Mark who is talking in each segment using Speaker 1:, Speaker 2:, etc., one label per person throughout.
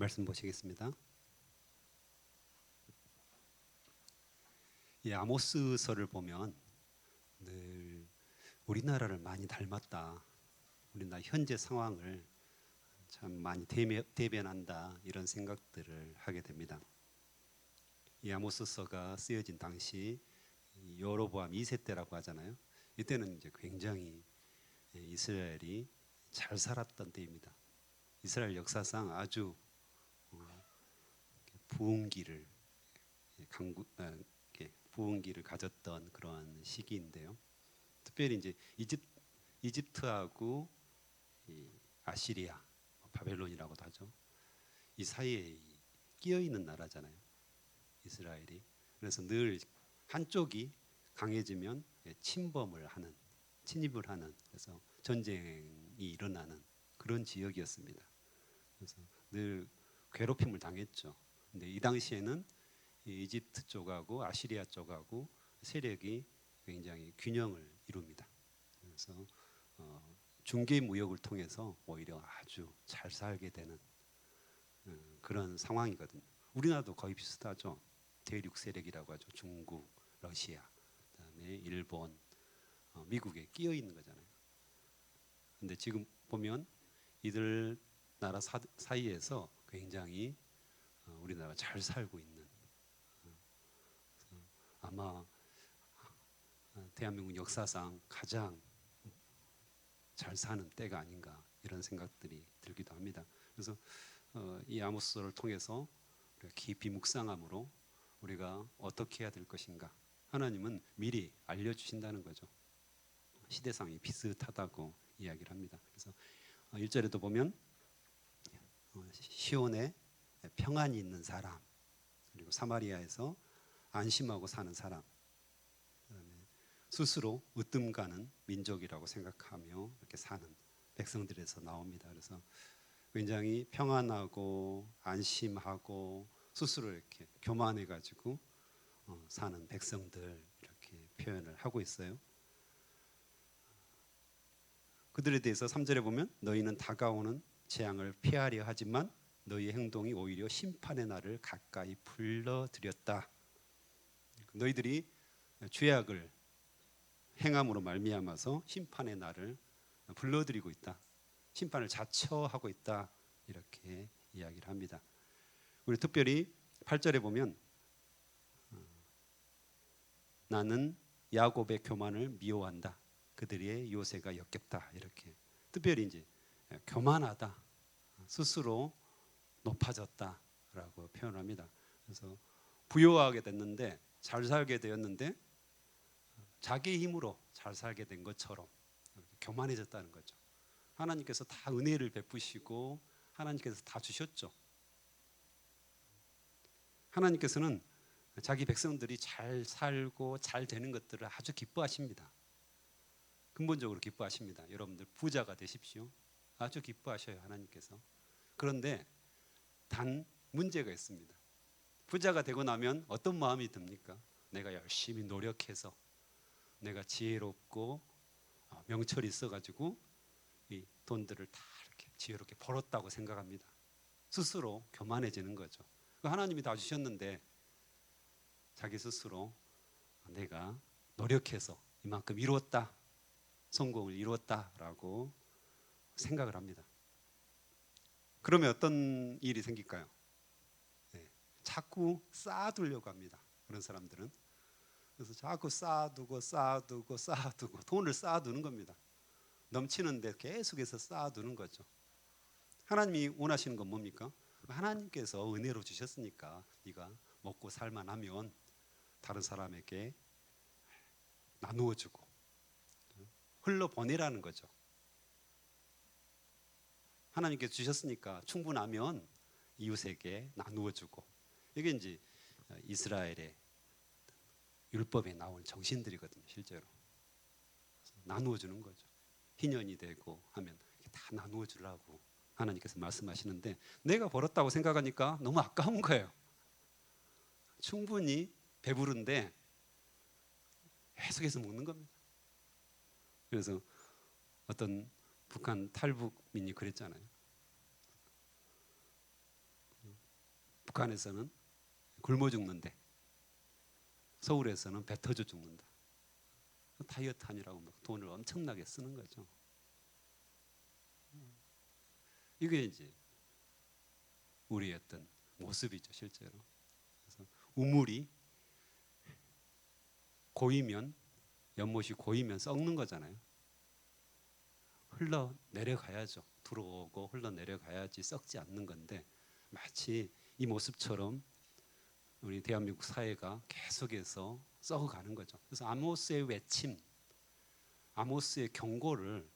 Speaker 1: 말씀 보시겠습니다. 이 아모스서를 보면 늘 우리나라를 많이 닮았다. 우리나라 현재 상황을 참 많이 대변한다 이런 생각들을 하게 됩니다. 이 아모스서가 쓰여진 당시 여로보암 2세 때라고 하잖아요. 이때는 이제 굉장히 이스라엘이 잘 살았던 때입니다. 이스라엘 역사상 아주 부흥기를 부흥기를 가졌던 그러한 시기인데요. 특별히 이제 이집트하고 이 아시리아, 바벨론이라고도 하죠. 이 사이에 끼어 있는 나라잖아요. 이스라엘이. 그래서 늘 한쪽이 강해지면 침범을 하는, 침입을 하는, 그래서 전쟁이 일어나는 그런 지역이었습니다. 그래서 늘 괴롭힘을 당했죠. 근데 이 당시에는 이 이집트 쪽하고 아시리아 쪽하고 세력이 굉장히 균형을 이룹니다. 그래서 중개 무역을 통해서 오히려 아주 잘 살게 되는 그런 상황이거든요. 우리나라도 거의 비슷하죠. 대륙 세력이라고 하죠. 중국, 러시아, 그다음에 일본, 미국에 끼어 있는 거잖아요. 근데 지금 보면 이들 나라 사이에서 굉장히 우리나라가 잘 살고 있는, 아마 대한민국 역사상 가장 잘 사는 때가 아닌가 이런 생각들이 들기도 합니다. 그래서 이 아모스서를 통해서 우리가 깊이 묵상함으로 우리가 어떻게 해야 될 것인가, 하나님은 미리 알려주신다는 거죠. 시대상이 비슷하다고 이야기를 합니다. 그래서 1절에도 보면 시온에 평안이 있는 사람, 그리고 사마리아에서 안심하고 사는 사람, 그다음에 스스로 으뜸 가는 민족이라고 생각하며 이렇게 사는 백성들에서 나옵니다. 그래서 굉장히 평안하고 안심하고 스스로 이렇게 교만해 가지고 사는 백성들 이렇게 표현을 하고 있어요. 그들에 대해서 3절에 보면 너희는 다가오는 재앙을 피하려 하지만 너희의 행동이 오히려 심판의 날을 가까이 불러들였다. 너희들이 죄악을 행함으로 말미암아서 심판의 날을 불러들이고 있다. 심판을 자처하고 있다. 이렇게 이야기를 합니다. 우리 특별히 8절에 보면 나는 야곱의 교만을 미워한다. 그들의 요새가 역겹다. 이렇게 특별히 이제 교만하다, 스스로 높아졌다라고 표현합니다. 그래서 부유하게 됐는데, 잘 살게 되었는데 자기 힘으로 잘 살게 된 것처럼 교만해졌다는 거죠. 하나님께서 다 은혜를 베푸시고 하나님께서 다 주셨죠. 하나님께서는 자기 백성들이 잘 살고 잘 되는 것들을 아주 기뻐하십니다. 근본적으로 기뻐하십니다. 여러분들 부자가 되십시오. 아주 기뻐하셔요, 하나님께서. 그런데 단 문제가 있습니다. 부자가 되고 나면 어떤 마음이 듭니까? 내가 열심히 노력해서 내가 지혜롭고 명철이 있어가지고 이 돈들을 다 이렇게 지혜롭게 벌었다고 생각합니다. 스스로 교만해지는 거죠. 하나님이 다 주셨는데 자기 스스로 내가 노력해서 이만큼 이루었다, 성공을 이루었다라고 생각을 합니다. 그러면 어떤 일이 생길까요? 자꾸 쌓아두려고 합니다. 그런 사람들은. 그래서 자꾸 쌓아두고 돈을 쌓아두는 겁니다. 넘치는데 계속해서 쌓아두는 거죠. 하나님이 원하시는 건 뭡니까? 하나님께서 은혜로 주셨으니까 네가 먹고 살만하면 다른 사람에게 나누어주고 흘러보내라는 거죠. 하나님께서 주셨으니까 충분하면 이웃에게 나누어주고, 이게 이제 이스라엘의 율법에 나온 정신들이거든요. 실제로 나누어주는 거죠. 희년이 되고 하면 다 나누어주려고 하나님께서 말씀하시는데, 내가 벌었다고 생각하니까 너무 아까운 거예요. 충분히 배부른데 계속해서 먹는 겁니다. 그래서 어떤 북한 탈북민이 그랬잖아요. 북한에서는 굶어 죽는데 서울에서는 배 터져 죽는다. 다이어트 하느라고 막 돈을 엄청나게 쓰는 거죠. 이게 이제 우리의 어떤 모습이죠, 실제로. 그래서 우물이 고이면, 연못이 고이면 썩는 거잖아요. 흘러 내려가야죠. 들어오고 흘러 내려가야지 썩지 않는 건데, 마치 이 모습처럼 우리 대한민국 사회가 계속해서 썩어가는 거죠. 그래서 아모스의 외침, 아모스의 경고를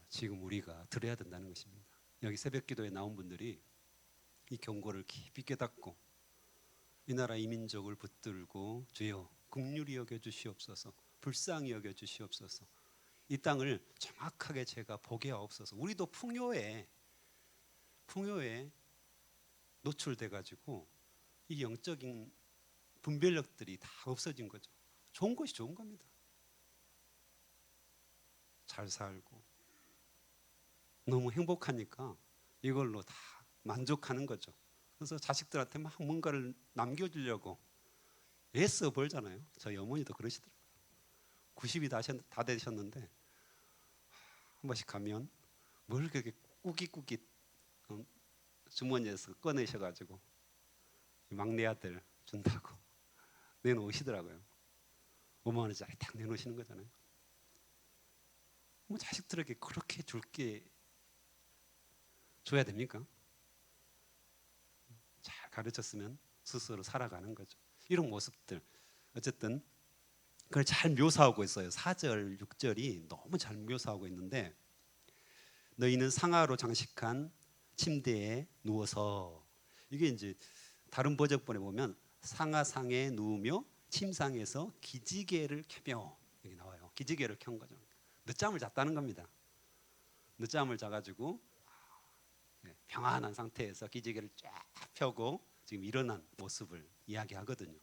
Speaker 1: 지금 우리가 들어야 된다는 것입니다. 여기 새벽기도에 나온 분들이 이 경고를 깊이 깨닫고 이 나라 이 민족을 붙들고 주여 긍휼히 여겨 주시옵소서, 불쌍히 여겨 주시옵소서, 이 땅을 정확하게 제가 보게 하옵소서. 우리도 풍요에 노출돼 가지고 이 영적인 분별력들이 다 없어진 거죠. 좋은 것이 좋은 겁니다. 잘 살고 너무 행복하니까 이걸로 다 만족하는 거죠. 그래서 자식들한테 막 뭔가를 남겨주려고 애써 벌잖아요. 저희 어머니도 그러시더라고요. 90이 다 되셨는데 한 번씩 가면 뭘 그렇게 꾸깃꾸깃 주머니에서 꺼내셔가지고 막내 아들 준다고 내놓으시더라고요. 5만 원짜리 딱 내놓으시는 거잖아요. 뭐 자식들에게 그렇게 줄게 줘야 됩니까? 잘 가르쳤으면 스스로 살아가는 거죠. 이런 모습들, 어쨌든 그걸 잘 묘사하고 있어요. 4절, 6절이 너무 잘 묘사하고 있는데, 너희는 상하로 장식한 침대에 누워서, 이게 이제 다른 번역본에 보면 상하상에 누우며 침상에서 기지개를 켜며, 여기 나와요. 기지개를 켠 거죠. 늦잠을 잤다는 겁니다. 늦잠을 자가지고 평안한 상태에서 기지개를 쫙 펴고 지금 일어난 모습을 이야기하거든요.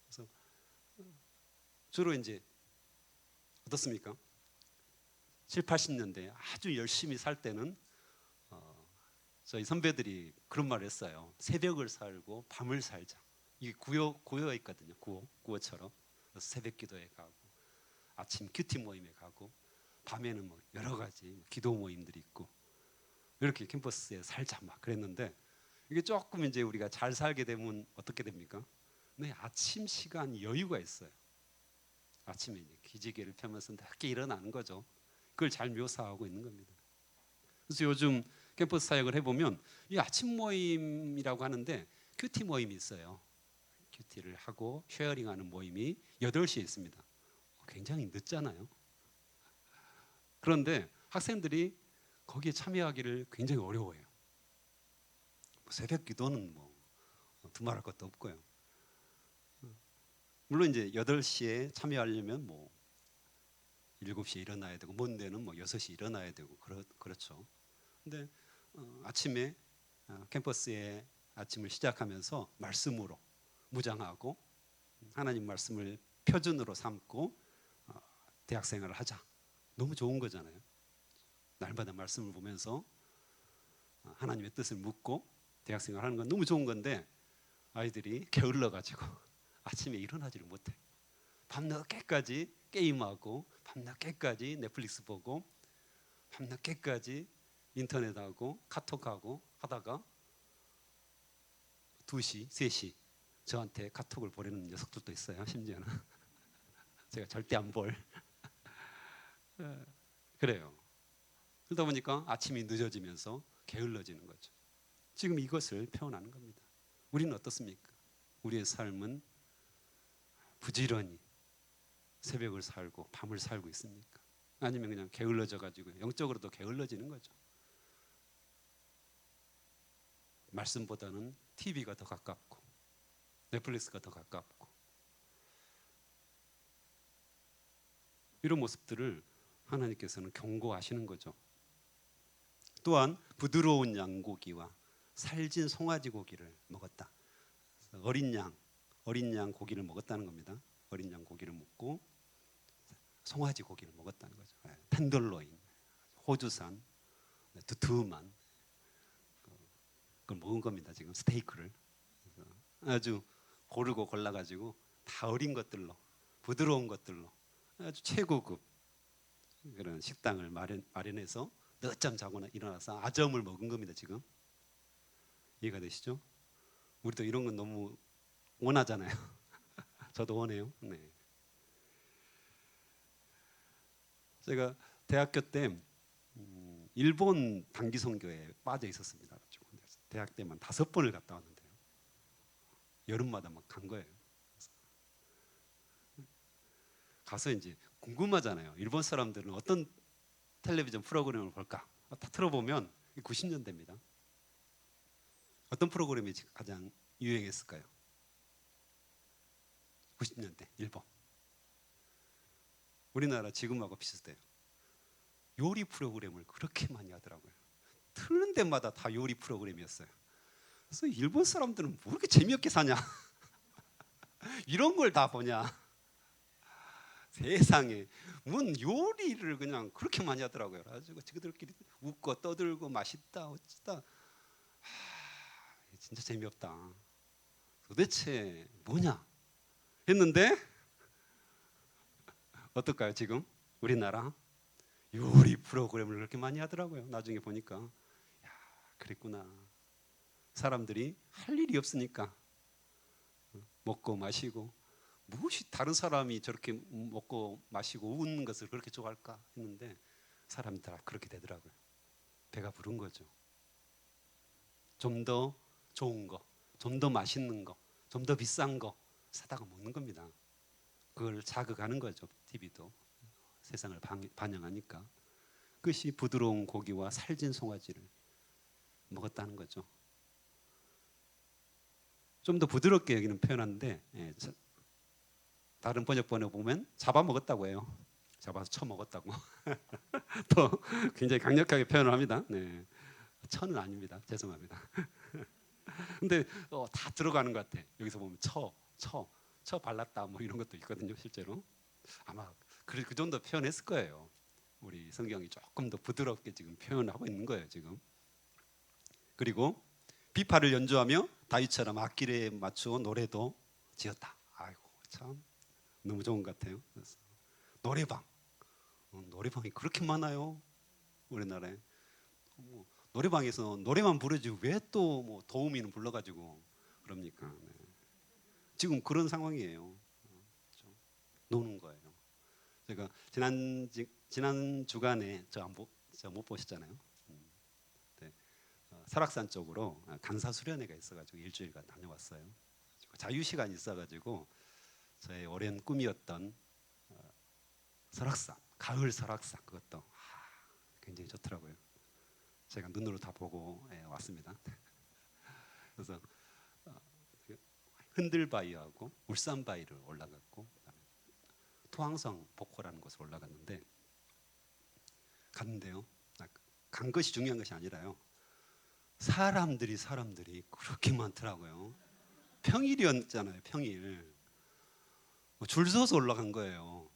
Speaker 1: 그래서 주로 이제 어떻습니까? 7, 80년대 아주 열심히 살 때는 저희 선배들이 그런 말을 했어요. 새벽을 살고 밤을 살자. 이게 구호가 있거든요. 구호처럼. 그래서 새벽 기도에 가고 아침 큐티 모임에 가고 밤에는 뭐 여러 가지 기도 모임들이 있고 이렇게 캠퍼스에 살자 막 그랬는데, 이게 조금 이제 우리가 잘 살게 되면 어떻게 됩니까? 네, 아침 시간 여유가 있어요. 아침에 이제 기지개를 펴면서 늦게 일어나는 거죠. 그걸 잘 묘사하고 있는 겁니다. 그래서 요즘 캠퍼스 사역을 해보면 이 아침 모임이라고 하는데 큐티 모임이 있어요. 큐티를 하고 쉐어링하는 모임이 8시에 있습니다. 굉장히 늦잖아요. 그런데 학생들이 거기에 참여하기를 굉장히 어려워해요. 새벽 기도는 뭐 두말할 것도 없고요. 물론 이제 8시에 참여하려면 뭐 7시에 일어나야 되고, 먼 데는 뭐 6시 일어나야 되고 그렇죠. 근데 아침에 캠퍼스에 아침을 시작하면서 말씀으로 무장하고 하나님 말씀을 표준으로 삼고 대학생활을 하자. 너무 좋은 거잖아요. 날마다 말씀을 보면서 하나님의 뜻을 묻고 대학생활 하는 건 너무 좋은 건데, 아이들이 게을러 가지고 아침에 일어나지를 못해. 밤늦게까지 게임하고 밤늦게까지 넷플릭스 보고 밤늦게까지 인터넷하고 카톡하고 하다가 2시, 3시 저한테 카톡을 보내는 녀석들도 있어요. 심지어는 제가 절대 안 볼. 그래요. 그러다 보니까 아침이 늦어지면서 게을러지는 거죠. 지금 이것을 표현하는 겁니다. 우리는 어떻습니까? 우리의 삶은 부지런히 새벽을 살고 밤을 살고 있습니까? 아니면 그냥 게을러져 가지고 영적으로도 게을러지는 거죠. 말씀보다는 TV가 더 가깝고 넷플릭스가 더 가깝고, 이런 모습들을 하나님께서는 경고하시는 거죠. 또한 부드러운 양고기와 살진 송아지 고기를 먹었다. 어린 양 고기를 먹었다는 겁니다. 어린 양 고기를 먹고 송아지 고기를 먹었다는 거죠. 텐덜로인, 호주산, 두툼한 그걸 먹은 겁니다. 지금 스테이크를 아주 고르고 골라가지고 다 어린 것들로 부드러운 것들로 아주 최고급 그런 식당을 마련해서 늦잠 자거나 일어나서 아점을 먹은 겁니다. 지금 이해가 되시죠? 우리도 이런 건 너무 원하잖아요. 저도 원해요. 네. 제가 대학교 때 일본 단기 선교에 빠져 있었습니다. 대학 때만 5번을 갔다 왔는데요. 여름마다 막 간 거예요. 가서 이제 궁금하잖아요. 일본 사람들은 어떤 텔레비전 프로그램을 볼까? 다 틀어보면 90년대입니다. 어떤 프로그램이 가장 유행했을까요? 90년대 일본. 우리나라 지금하고 비슷해요. 요리 프로그램을 그렇게 많이 하더라고요. 틀는 데마다 다 요리 프로그램이었어요. 그래서 일본 사람들은 뭐 이렇게 재미없게 사냐? 이런 걸 다 보냐? 세상에 뭔 요리를 그냥 그렇게 많이 하더라고요. 그래가지고 지그들끼리 웃고 떠들고 맛있다 어쩌다. 진짜 재미없다. 도대체 뭐냐? 했는데 어떨까요? 지금 우리나라 요리 프로그램을 그렇게 많이 하더라고요. 나중에 보니까 야, 그랬구나. 사람들이 할 일이 없으니까 먹고 마시고 무엇이 다른 사람이 저렇게 먹고 마시고 웃는 것을 그렇게 좋아할까 했는데 사람이 다 그렇게 되더라고요. 배가 부른 거죠. 좀 더 좋은 거, 좀 더 맛있는 거, 좀 더 비싼 거 사다가 먹는 겁니다. 그걸 자극하는 거죠. TV도 세상을 반영하니까. 그것이 부드러운 고기와 살진 송아지를 먹었다는 거죠. 좀 더 부드럽게 여기는 표현하는데 다른 번역본에 보면 잡아먹었다고 해요. 잡아서 쳐먹었다고. 또 굉장히 강력하게 표현을 합니다. 네. 쳐는 아닙니다. 죄송합니다. 근데 다 들어가는 것 같아. 여기서 보면 쳐 발랐다 뭐 이런 것도 있거든요. 실제로 아마 그 정도 표현했을 거예요. 우리 성경이 조금 더 부드럽게 지금 표현하고 있는 거예요. 지금. 그리고 비파를 연주하며 다윗처럼 악기에 맞추어 노래도 지었다. 아이고 참 너무 좋은 것 같아요. 그래서 노래방, 노래방이 그렇게 많아요. 우리나라에. 노래방에서 노래만 부르지 왜 또 뭐 도우미는 불러가지고 그럽니까? 네. 지금 그런 상황이에요. 노는 거예요. 제가 지난 주간에 저 못 보셨잖아요. 네. 설악산 쪽으로 강사 수련회가 있어가지고 일주일간 다녀왔어요. 자유 시간이 있어가지고 저의 오랜 꿈이었던 설악산, 가을 설악산 그것도 굉장히 좋더라고요. 제가 눈으로 다 보고 왔습니다. 그래서 흔들바위하고 울산바위를 올라갔고 토항성 복호라는 곳을 올라갔는데 갔는데요. 간 것이 중요한 것이 아니라요. 사람들이 그렇게 많더라고요. 평일이었잖아요. 평일. 줄 서서 올라간 거예요.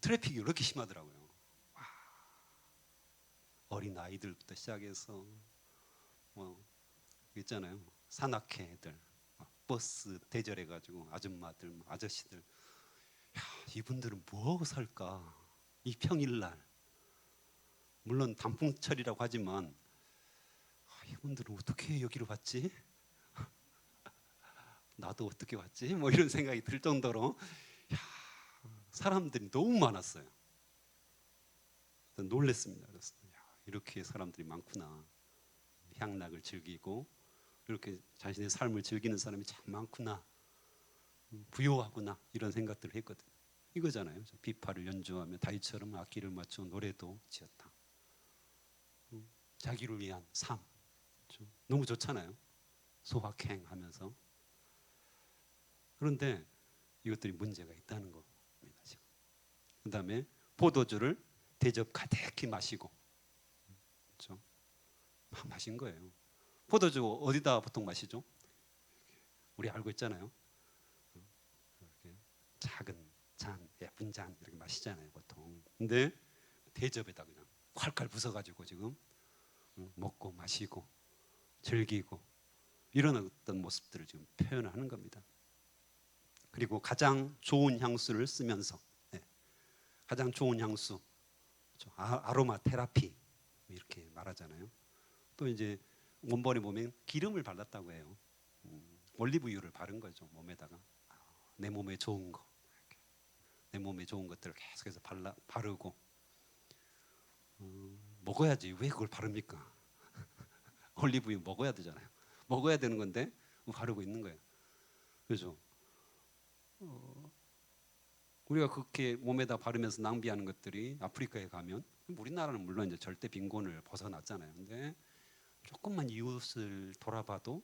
Speaker 1: 트래픽이 이렇게 심하더라고요. 와, 어린 아이들부터 시작해서 뭐 있잖아요. 산악회 애들, 버스 대절해가지고 아줌마들, 아저씨들. 야, 이분들은 뭐하고 살까? 이 평일날. 물론 단풍철이라고 하지만 이분들은 어떻게 여기로 왔지? 나도 어떻게 왔지? 뭐 이런 생각이 들 정도로 야, 사람들이 너무 많았어요. 놀랬습니다. 그래서 이렇게 사람들이 많구나. 향락을 즐기고 이렇게 자신의 삶을 즐기는 사람이 참 많구나. 부요하구나 이런 생각들을 했거든요. 이거잖아요. 비파를 연주하며 다윗처럼 악기를 맞춰 노래도 지었다. 자기를 위한 삶 너무 좋잖아요. 소확행하면서. 그런데 이것들이 문제가 있다는 겁니다. 지금. 그다음에 포도주를 대접 가득히 마시고, 그렇죠? 막 마신 거예요. 포도주 어디다 보통 마시죠? 우리 알고 있잖아요. 이렇게 작은 잔, 예쁜 잔 이렇게 마시잖아요, 보통. 근데 대접에다 그냥 콸콸 부숴가지고 지금 먹고 마시고 즐기고 이런 어떤 모습들을 지금 표현하는 겁니다. 그리고 가장 좋은 향수를 쓰면서 가장 좋은 향수, 아로마 테라피 이렇게 말하잖아요. 또 이제 원본에 보면 기름을 발랐다고 해요. 올리브유를 바른 거죠, 몸에다가. 내 몸에 좋은 거, 내 몸에 좋은 것들을 계속해서 바르고 먹어야지. 왜 그걸 바릅니까? 올리브유 먹어야 되잖아요. 먹어야 되는 건데 바르고 있는 거예요. 그렇죠? 우리가 그렇게 몸에다 바르면서 낭비하는 것들이 아프리카에 가면, 우리나라는 물론 이제 절대 빈곤을 벗어났잖아요. 근데 조금만 이웃을 돌아봐도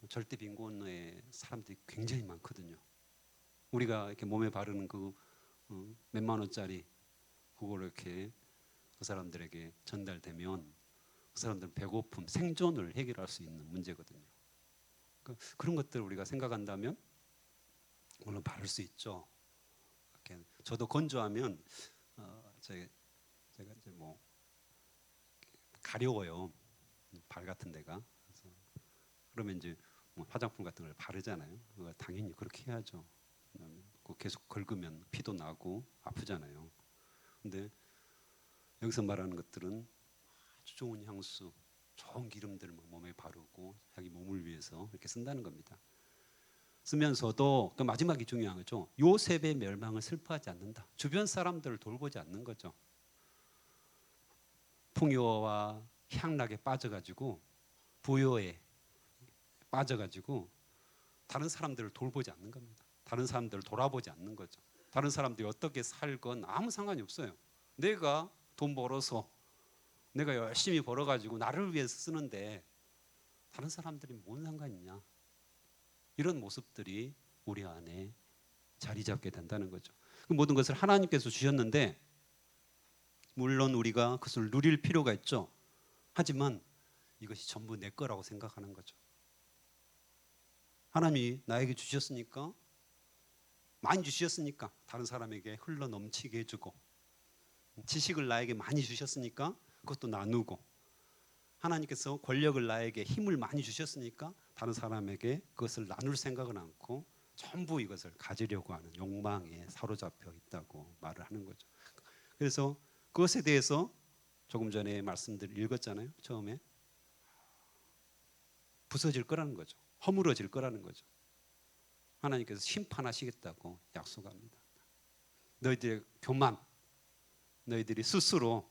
Speaker 1: 절대 빈곤의 사람들이 굉장히 많거든요. 우리가 이렇게 몸에 바르는 그 몇만 원짜리 그걸 이렇게 그 사람들에게 전달되면 그 사람들은 배고픔, 생존을 해결할 수 있는 문제거든요. 그런 것들을 우리가 생각한다면 물론 바를 수 있죠. 저도 건조하면 제가 이제 뭐 가려워요, 발 같은 데가. 그러면 이제 뭐 화장품 같은 걸 바르잖아요. 당연히 그렇게 해야죠. 계속 긁으면 피도 나고 아프잖아요. 근데 여기서 말하는 것들은 아주 좋은 향수, 좋은 기름들을 몸에 바르고 자기 몸을 위해서 이렇게 쓴다는 겁니다. 쓰면서도 그 마지막이 중요한 거죠. 요셉의 멸망을 슬퍼하지 않는다. 주변 사람들을 돌보지 않는 거죠. 풍요와 향락에 빠져가지고 부요에 빠져가지고 다른 사람들을 돌보지 않는 겁니다. 다른 사람들을 돌아보지 않는 거죠. 다른 사람들이 어떻게 살건 아무 상관이 없어요. 내가 돈 벌어서 내가 열심히 벌어가지고 나를 위해서 쓰는데 다른 사람들이 뭔 상관이냐. 이런 모습들이 우리 안에 자리 잡게 된다는 거죠. 그 모든 것을 하나님께서 주셨는데 물론 우리가 그것을 누릴 필요가 있죠. 하지만 이것이 전부 내 거라고 생각하는 거죠. 하나님이 나에게 주셨으니까, 많이 주셨으니까 다른 사람에게 흘러 넘치게 해주고, 지식을 나에게 많이 주셨으니까 그것도 나누고, 하나님께서 권력을 나에게 힘을 많이 주셨으니까 다른 사람에게 그것을 나눌 생각은 않고 전부 이것을 가지려고 하는 욕망에 사로잡혀 있다고 말을 하는 거죠. 그래서 그것에 대해서 조금 전에 말씀들 읽었잖아요. 처음에 부서질 거라는 거죠. 허물어질 거라는 거죠. 하나님께서 심판하시겠다고 약속합니다. 너희들의 교만, 너희들이 스스로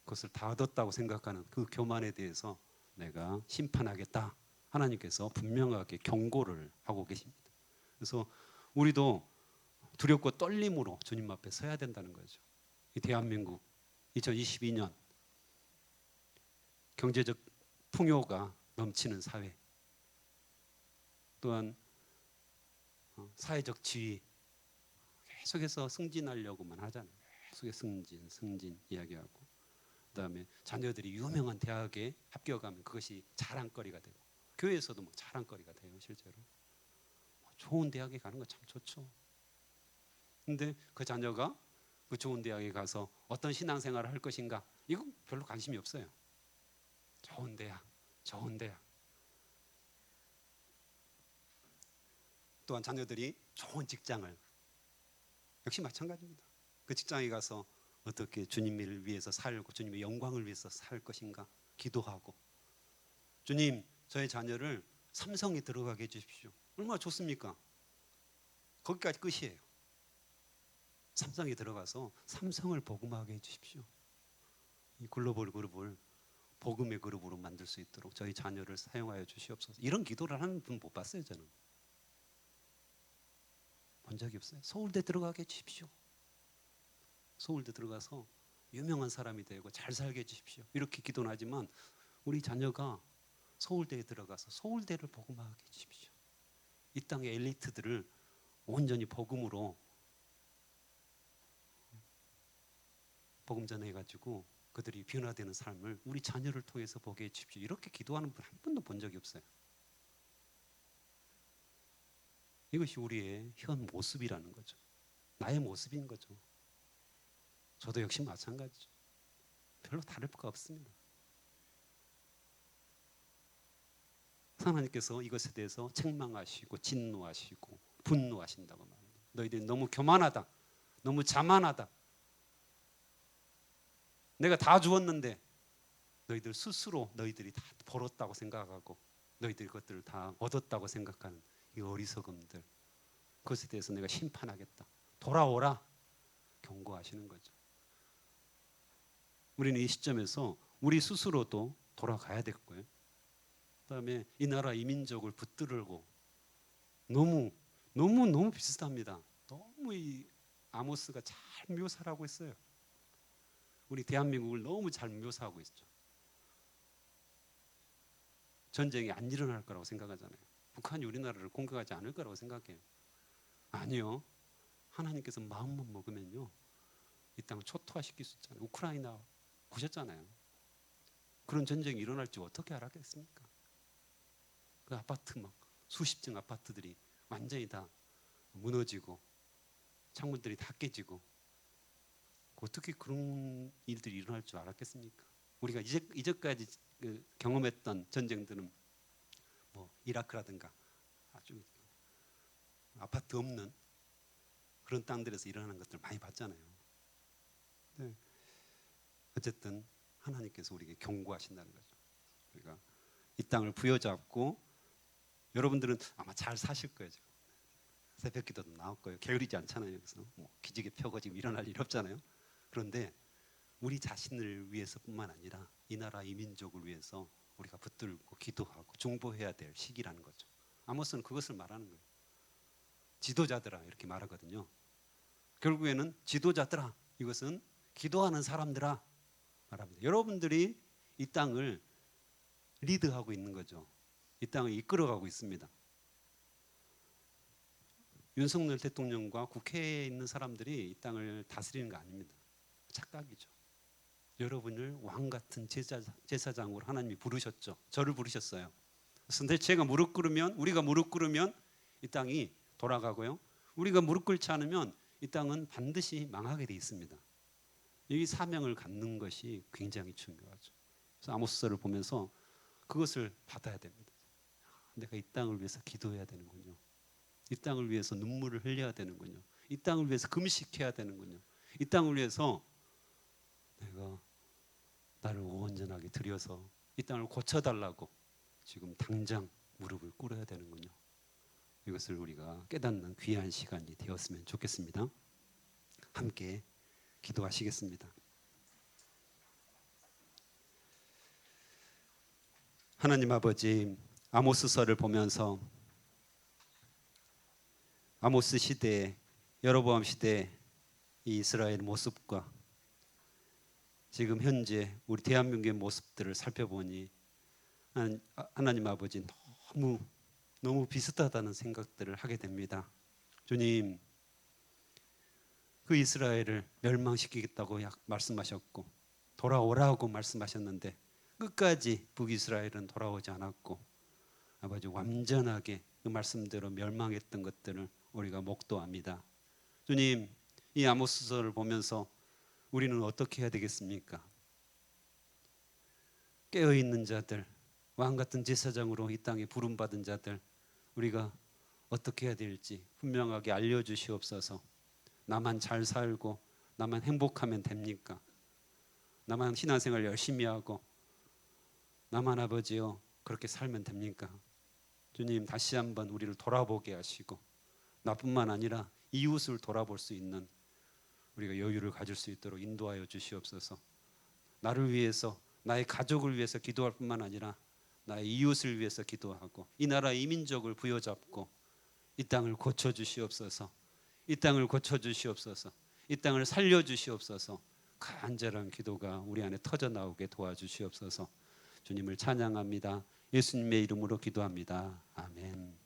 Speaker 1: 그것을 다 얻었다고 생각하는 그 교만에 대해서 내가 심판하겠다. 하나님께서 분명하게 경고를 하고 계십니다. 그래서 우리도 두렵고 떨림으로 주님 앞에 서야 된다는 거죠. 이 대한민국 2022년 경제적 풍요가 넘치는 사회, 또한 사회적 지위, 계속해서 승진하려고만 하잖아요. 계속해서 승진 이야기하고, 그다음에 자녀들이 유명한 대학에 합격하면 그것이 자랑거리가 되고, 교회에서도 뭐 자랑거리가 돼요. 실제로 좋은 대학에 가는 거 참 좋죠. 근데 그 자녀가 그 좋은 대학에 가서 어떤 신앙생활을 할 것인가, 이건 별로 관심이 없어요. 좋은 대학, 좋은 대학. 또한 자녀들이 좋은 직장을, 역시 마찬가지입니다. 그 직장에 가서 어떻게 주님을 위해서 살고 주님의 영광을 위해서 살 것인가 기도하고, 주님 저의 자녀를 삼성에 들어가게 해주십시오. 얼마나 좋습니까? 거기까지 끝이에요. 삼성에 들어가서 삼성을 복음하게 해주십시오. 이 글로벌 그룹을 복음의 그룹으로 만들 수 있도록 저희 자녀를 사용하여 주시옵소서. 이런 기도를 하는 분 못 봤어요. 저는 본 적이 없어요. 서울대 들어가게 해주십시오. 서울대 들어가서 유명한 사람이 되고 잘 살게 해주십시오. 이렇게 기도는 하지만 우리 자녀가 서울대에 들어가서 서울대를 복음하게 해주십시오. 이 땅의 엘리트들을 온전히 복음으로 복음 전해가지고 그들이 변화되는 삶을 우리 자녀를 통해서 보게 해주십시오. 이렇게 기도하는 분 한 번도 본 적이 없어요. 이것이 우리의 현 모습이라는 거죠. 나의 모습인 거죠. 저도 역시 마찬가지죠. 별로 다를 거 없습니다. 하나님께서 이것에 대해서 책망하시고 진노하시고 분노하신다고 말합니다. 너희들이 너무 교만하다, 너무 자만하다. 내가 다 주었는데 너희들 스스로 너희들이 다 벌었다고 생각하고 너희들이 그것들을 다 얻었다고 생각하는 이 어리석음들, 그것에 대해서 내가 심판하겠다. 돌아오라 경고하시는 거죠. 우리는 이 시점에서 우리 스스로도 돌아가야 될 거예요. 그다음에 이 나라 이 민족을 붙들고 너무 비슷합니다. 너무 이 아모스가 잘 묘사를 하고 있어요. 우리 대한민국을 너무 잘 묘사하고 있죠. 전쟁이 안 일어날 거라고 생각하잖아요. 북한이 우리나라를 공격하지 않을 거라고 생각해요. 아니요. 하나님께서 마음만 먹으면요, 이 땅을 초토화시킬 수 있잖아요. 우크라이나 보셨잖아요. 그런 전쟁이 일어날지 어떻게 알았겠습니까? 그 아파트 막 수십 층 아파트들이 완전히 다 무너지고 창문들이 다 깨지고, 어떻게 그런 일들이 일어날 줄 알았겠습니까? 우리가 이제까지 경험했던 전쟁들은 뭐 이라크라든가 아주 아파트 없는 그런 땅들에서 일어나는 것들을 많이 봤잖아요. 네. 어쨌든 하나님께서 우리에게 경고하신다는 거죠. 우리가 이 땅을 부여잡고, 여러분들은 아마 잘 사실 거예요. 지금. 새벽기도도 나올 거예요. 게으르지 않잖아요. 그래서 뭐 기지개 펴고 지금 일어날 일 없잖아요. 그런데 우리 자신을 위해서뿐만 아니라 이 나라 이 민족을 위해서 우리가 붙들고 기도하고 중보해야 될 시기라는 거죠. 아모스는 그것을 말하는 거예요. 지도자들아 이렇게 말하거든요. 결국에는 지도자들아, 이것은 기도하는 사람들아 말합니다. 여러분들이 이 땅을 리드하고 있는 거죠. 이 땅을 이끌어가고 있습니다. 윤석열 대통령과 국회에 있는 사람들이 이 땅을 다스리는 거 아닙니다. 착각이죠. 여러분을 왕 같은 제사장으로 하나님이 부르셨죠. 저를 부르셨어요. 그런데 제가 무릎 꿇으면, 우리가 무릎 꿇으면 이 땅이 돌아가고요, 우리가 무릎 꿇지 않으면 이 땅은 반드시 망하게 돼 있습니다. 이 사명을 갖는 것이 굉장히 중요하죠. 그래서 아모스서를 보면서 그것을 받아야 됩니다. 내가 이 땅을 위해서 기도해야 되는군요. 이 땅을 위해서 눈물을 흘려야 되는군요. 이 땅을 위해서 금식해야 되는군요. 이 땅을 위해서 내가 나를 온전하게 들여서 이 땅을 고쳐달라고 지금 당장 무릎을 꿇어야 되는군요. 이것을 우리가 깨닫는 귀한 시간이 되었으면 좋겠습니다. 함께 기도하시겠습니다. 하나님 아버지, 아모스서를 보면서 아모스 시대, 여로보암 시대 이 이스라엘 모습과 지금 현재 우리 대한민국의 모습들을 살펴보니 하나님 아버지 너무 비슷하다는 생각들을 하게 됩니다. 주님, 그 이스라엘을 멸망시키겠다고 말씀하셨고 돌아오라고 말씀하셨는데 끝까지 북이스라엘은 돌아오지 않았고 아버지 완전하게 그 말씀대로 멸망했던 것들을 우리가 목도합니다. 주님, 이 아모스서를 보면서 우리는 어떻게 해야 되겠습니까? 깨어있는 자들, 왕같은 제사장으로 이 땅에 부름받은 자들, 우리가 어떻게 해야 될지 분명하게 알려주시옵소서. 나만 잘 살고 나만 행복하면 됩니까? 나만 신앙생활 열심히 하고 나만 아버지요 그렇게 살면 됩니까? 주님, 다시 한번 우리를 돌아보게 하시고 나뿐만 아니라 이웃을 돌아볼 수 있는 우리가 여유를 가질 수 있도록 인도하여 주시옵소서. 나를 위해서, 나의 가족을 위해서 기도할 뿐만 아니라 나의 이웃을 위해서 기도하고 이 나라 이 민족을 부여잡고 이 땅을 고쳐주시옵소서. 이 땅을 고쳐주시옵소서. 이 땅을 살려주시옵소서. 간절한 기도가 우리 안에 터져나오게 도와주시옵소서. 주님을 찬양합니다. 예수님의 이름으로 기도합니다. 아멘.